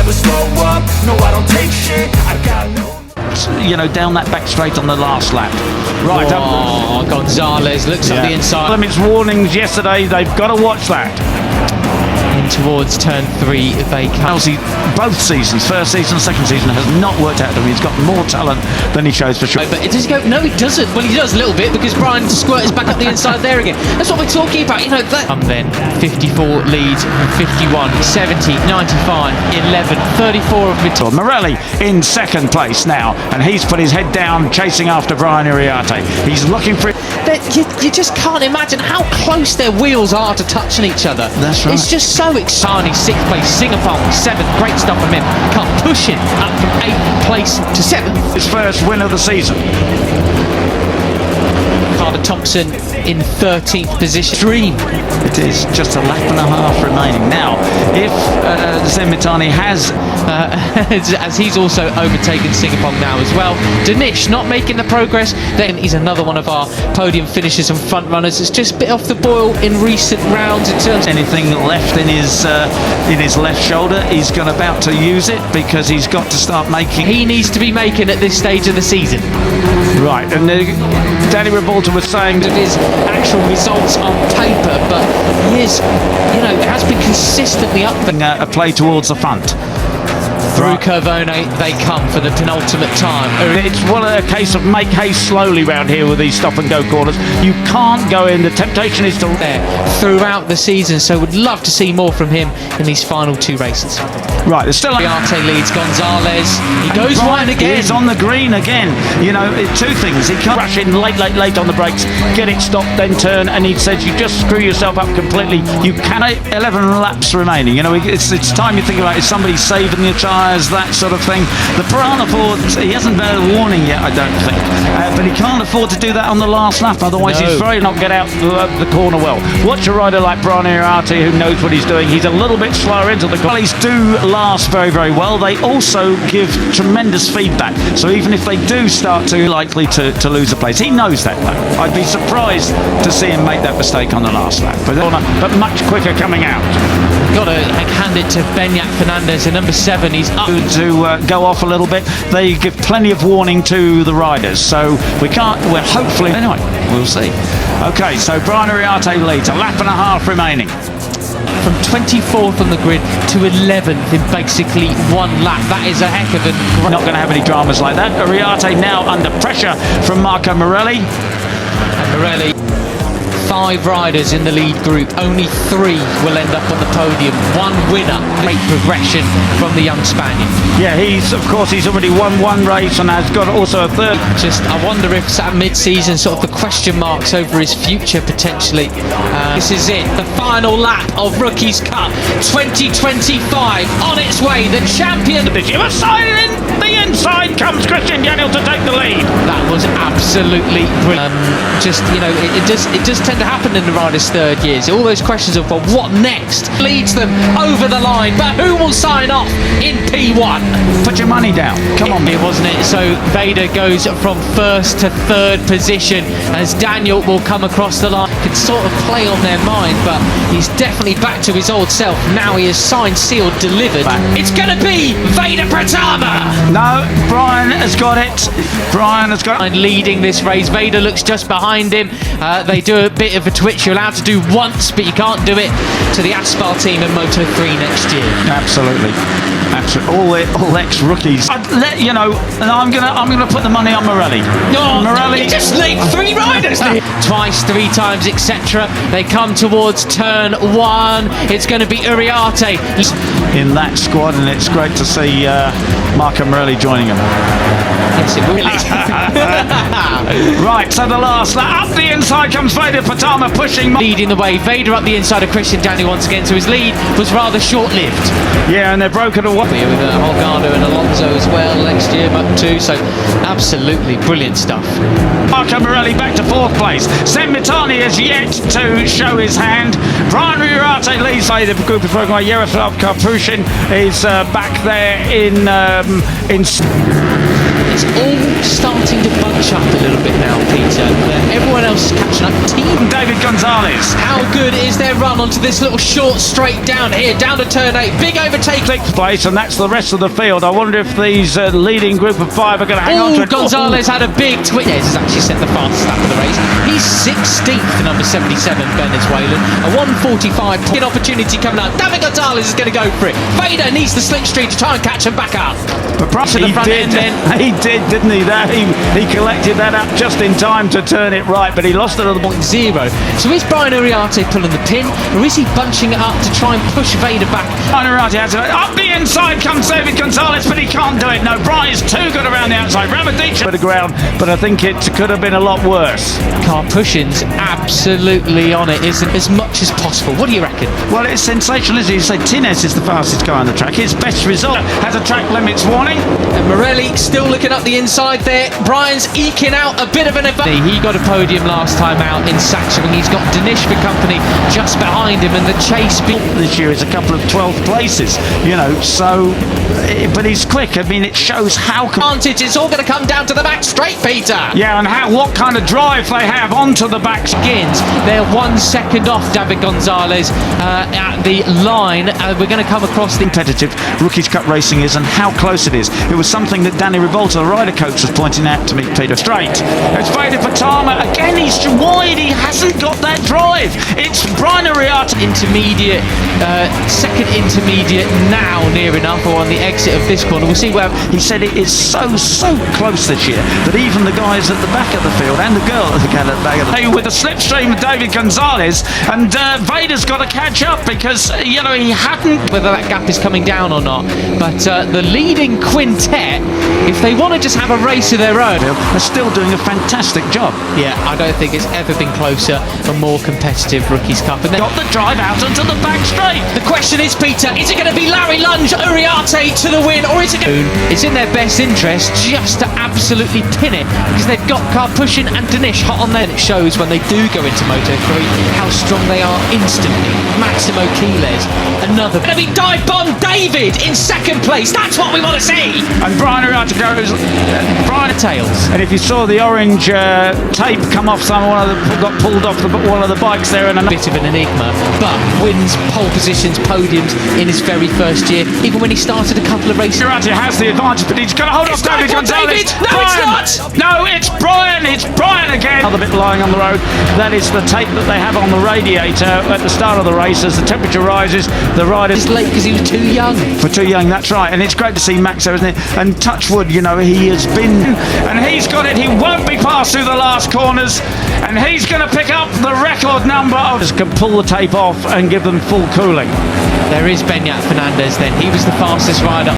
never slow up, no I don't take shit, I got no... You know, down that back straight on the last lap. Right. Oh, Gonzalez looks up the inside. Limits warnings yesterday, they've got to watch that. In towards turn 3, they come. Both seasons, first season, second season, has not worked out to him. He's got more talent than he shows for sure. But does he go? No, he doesn't. Well, he does a little bit because Brian squirts back up the inside there again. That's what we're talking about. You know that. Then 54 leads, 51, 70, 95, 11, 34 of Vittor. Morelli in second place now, and he's put his head down chasing after Brian Iriarte. He's looking for it. You just can't imagine how close their wheels are to touching each other. That's right. It's just so exciting. 6th place, Singapore 7th. Great stuff from him. Come pushing up from 8th place to 7th. His first win of the season. Carter Thompson in 13th position. Dream. It is just a lap and a half remaining. Now, if Zemitani has... as he's also overtaken Singapore now as well. Danish not making the progress. Then he's another one of our podium finishers and front runners. It's just bit off the boil in recent rounds in terms of anything left in his left shoulder. He's about to use it because he's got to start making. He needs to be making at this stage of the season. Right, and Danny Revolta was saying of his actual results on paper, but he is, you know, has been consistently up there. A play towards the front. Through Curvone, they come for the penultimate time. It's a case of make haste slowly round here with these stop-and-go corners. You can't go in. The temptation is to... there throughout the season, so would love to see more from him in these final 2 races. Right, there's still... Iriarte leads Gonzalez. He goes wide again. He's on the green again. You know, 2 things. He can't rush in late on the brakes, get it stopped, then turn, and he says you just screw yourself up completely. You cannot... 11 laps remaining. You know, it's time you think about, is somebody saving your tyres, that sort of thing. The Pratama Buat, he hasn't been a warning yet, I don't think. But he can't afford to do that on the last lap, otherwise he's very not get out the corner well. Watch a rider like Brian Iriarte who knows what he's doing. He's a little bit slower into the corner. These do last very, very well. They also give tremendous feedback. So even if they do start to likely to lose a place, he knows that though. I'd be surprised to see him make that mistake on the last lap. But much quicker coming out. Got to hand it to Benyat Fernandez in number 7. He's up to go off a little bit. They give plenty of warning to the riders, so we're hopefully anyway, we'll see. Okay, so Brian Iriarte leads, a lap and a half remaining. From 24th on the grid to 11th in basically 1 lap. That is a heck of a... Not going to have any dramas like that. Iriarte now under pressure from Marco Morelli. And Morelli, 5 riders in the lead group, only 3 will end up on the podium. 1 winner. Great progression from the young Spaniard. Yeah, he's already won 1 race and has got also a 3rd. Just, I wonder if that mid-season sort of the question marks over his future potentially. This is it, the final lap of Rookies Cup 2025 on its way. The champion. The inside comes Christian Daniel to take the lead. That was absolutely brilliant. Just, you know, it does tend to happen in the riders' 3rd years. All those questions of, well, what next leads them over the line, but who will sign off in P1? Put your money down. Come on, wasn't it? So Veda goes from 1st to 3rd position as Daniel will come across the line. Could sort of play on their mind, but he's definitely back to his old self. Now he is signed, sealed, delivered. It's going to be Veda Pratama. No, Brian has got it. Brian has got it. Leading this race. Veda looks just behind him. They do a bit of a twitch. You're allowed to do once, but you can't do it to the Aspal team in Moto3 next year. Absolutely. All ex-rookies. You know, and I'm gonna put the money on Morelli. Oh, Morelli. You just named 3 riders. Twice, 3 times, etc. They come towards turn 1. It's going to be Iriarte in that squad, and it's great to see Marco Morelli joining him. Yes, it will. Right, so the last lap. Up the inside comes Veda Pratama pushing. Leading the way. Veda up the inside of Christian Daniel once again, so his lead was rather short-lived. Yeah, and they're broken away. With Holgado and Alonso as well next year, up too, so absolutely brilliant stuff. Marco Morelli back to 4th place. Zemitani has yet to show his hand. Brian Iriarte leads the group of broken away. Yaroslav Karpushin is back there in It's all starting to bunch up a little bit now, Peter. Everyone else is catching up. Team David Gonzalez. How good is their run onto this little short straight down here, down to turn 8. Big overtake. Sixth place, and that's the rest of the field. I wonder if these leading group of 5 are going to hang on to it. Gonzalez had a big twist. Has actually set the fastest lap of the race. He's 16th for number 77, Venezuelan. A 1:45 opportunity coming up. David Gonzalez is going to go for it. Veda needs the slipstream to try and catch him back up. But perhaps To the front end then. He did, didn't he? There, he collected that up just in time to turn it right, but he lost it at the point. 0. So is Brian Uriarte pulling the pin, or is he bunching it up to try and push Veda back? Brian Uriarte has it. Up the inside comes David Gonzalez, but he can't do it. No, Brian is too good around the outside. Ramadic at the ground, but I think it could have been a lot worse. Car pushing's absolutely on it, isn't as much as possible. What do you reckon? Well, it's sensational, isn't it? You say Tines is the fastest guy on the track. His best result has a track limits warning. And Morelli still looking up the inside there. Brian's eking out a bit of an advantage. He got a podium last time out in Saxering. He's got Dinesh for company just behind him, and the chase this year is a couple of 12th places, you know, so, but he's quick. I mean, it shows how advantage. It's all going to come down to the back straight, Peter. Yeah, and what kind of drive they have onto the back. Begins. They're 1 second off David Gonzalez at the line. We're going to come across the competitive Rookies Cup racing is and how close it is. It was something that Danny Revolta, the rider coach, was pointing out to me, Peter. Straight. It's Veda Pratama. Again, he's wide. He hasn't got that drive. It's Brian Uriarte. Intermediate, second intermediate now near enough, or on the exit of this corner. We'll see where. He said it is so close this year that even the guys at the back of the field and the girl at the back of the with the slipstream of David Gonzalez, and Veda's got to catch up because, you know, he hadn't. Whether that gap is coming down or not, but the leading quintet, if they want to just have a race of their own, are still doing a fantastic job. Yeah, I don't think it's ever been closer, a more competitive Rookies Cup. And then got the drive out onto the back straight. The question is, Peter, is it going to be Larry Lunge, Uriarte to the win, or is it going? It's in their best interest just to absolutely pin it, because they've got car pushing and Dinesh hot on there. It shows when they do go into Moto3 how strong they are instantly. Maximo Quiles, another. Going to be dive bomb David in second place. That's what we want to see. And Brian Uriarte goes. Brian tails. And if you saw the orange tape come off, got pulled off one of the bikes there, and a bit of an enigma, but wins pole positions, podiums in his very first year. Even when he started a couple of races. Uriarte has the advantage, but he's got to hold off David Gonzalez. No, Brian. it's not. No, it's Brian. It's Brian again. Another bit lying on the road. That is the tape that they have on the radiator at the start of the race. As the temperature rises, the rider is late because he was too young. For too young, that's right. And it's great to see Max there, isn't it? And touch wood, you know, he has been, and he's got it. He won't be passed through the last corners, and he's going to pick up the record number of. Can pull the tape off and give them full cooling. There is Benyat Fernandez then. He was the fastest rider.